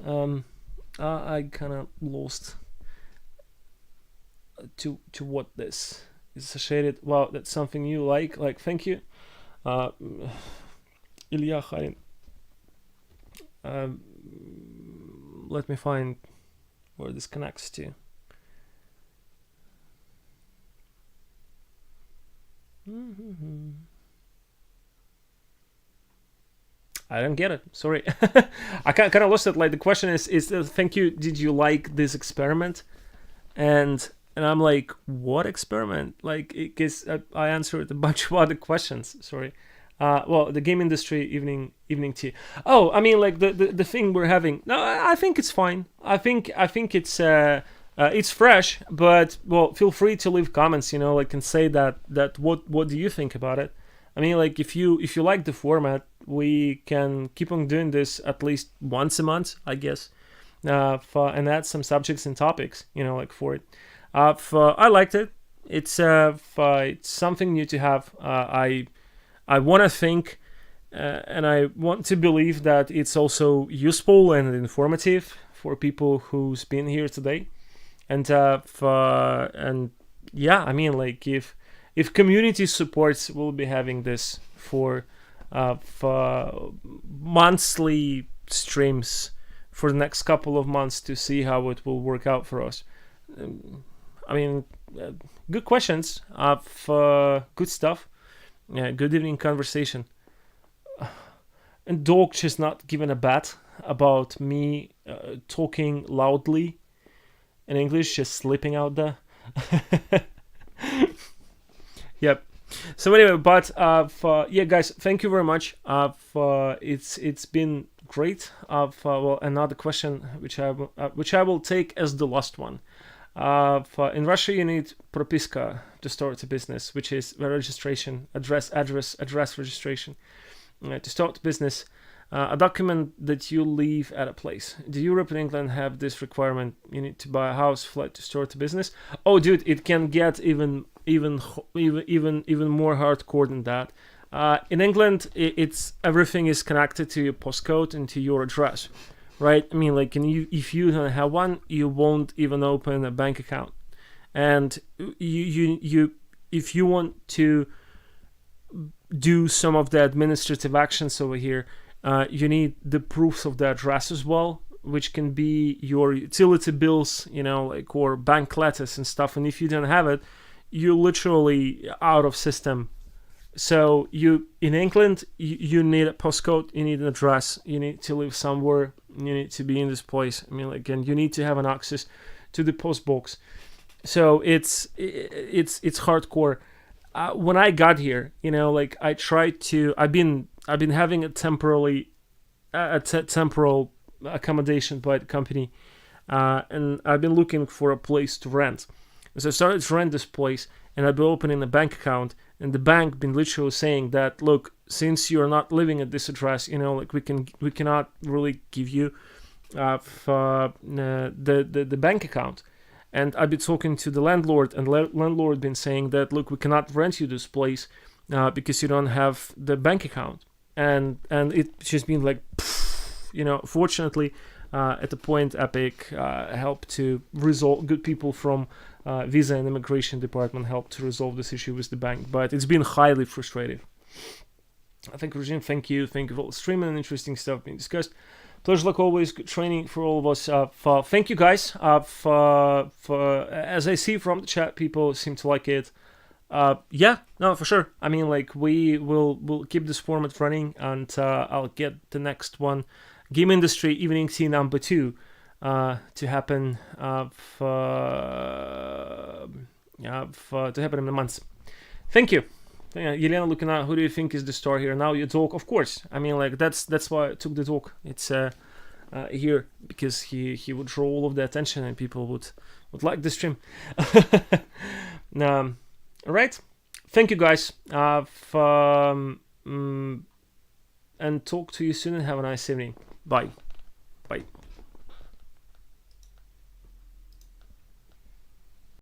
I kind of lost to what this is associated. Wow, that's something you like. Like, thank you, Ilya Kharin. Let me find where this connects to. I don't get it. Sorry, I kind of lost it. Like the question is thank you. Did you like this experiment? And I'm like, what experiment? Like, because I answered a bunch of other questions. Sorry. Well, the game industry evening tea. Oh, I mean, like the thing we're having. No, I think it's fine. I think it's fresh. But well, feel free to leave comments. Like, and say that what do you think about it? I mean, like, if you like the format, we can keep on doing this at least once a month, I guess, and add some subjects and topics, like for it. I liked it. It's something new to have. I want to think, and I want to believe that it's also useful and informative for people who's been here today. And yeah, I mean, like, if community supports, we'll be having this for monthly streams for the next couple of months to see how it will work out for us. I mean, good questions, good stuff. Yeah, good evening conversation. And Dog just not giving a bat about me talking loudly in English, just slipping out there. Yep. So anyway, but yeah, guys, thank you very much. It's been great. Well, another question which I will take as the last one. In Russia, you need propiska to start a business, which is the registration, address registration. To start a business, a document that you leave at a place. Do Europe and England have this requirement? You need to buy a house, flat to start a business. Oh, dude, it can get even more hardcore than that. In England, it's everything is connected to your postcode and to your address, right? I mean, like, if you don't have one, you won't even open a bank account. And you if you want to do some of the administrative actions over here, you need the proofs of the address as well, which can be your utility bills, like, or bank letters and stuff. And if you don't have it, you're literally out of system. So in England, you need a postcode, you need an address, you need to live somewhere, you need to be in this place. I mean, again, you need to have an access to the post box. So it's hardcore. When I got here, like, I tried to. I've been having a temporal accommodation by the company, and I've been looking for a place to rent. So I started to rent this place, and I've been opening a bank account, and the bank been literally saying that, look, since you're not living at this address, like, we cannot really give you the bank account. And I've been talking to the landlord, and landlord been saying that, look, we cannot rent you this place because you don't have the bank account. And it's just been like, fortunately, at the point, Epic helped to resolve. Good people from Visa and Immigration Department helped to resolve this issue with the bank. But it's been highly frustrating. I think, Regime, thank you for all the streaming and interesting stuff being discussed. Pleasure, like always. Good training for all of us. Thank you, guys. As I see from the chat, people seem to like it. Yeah, no, for sure. I mean, like, we'll keep this format running, and I'll get the next one, Game Industry Evening Tea number 2, to happen to happen in a month. Thank you. Yelena looking at, who do you think is the star here? Now you talk, of course. I mean, like, that's why I took the talk. It's here because he would draw all of the attention, and people would like the stream. All right, thank you, guys. And talk to you soon, and have a nice evening. Bye.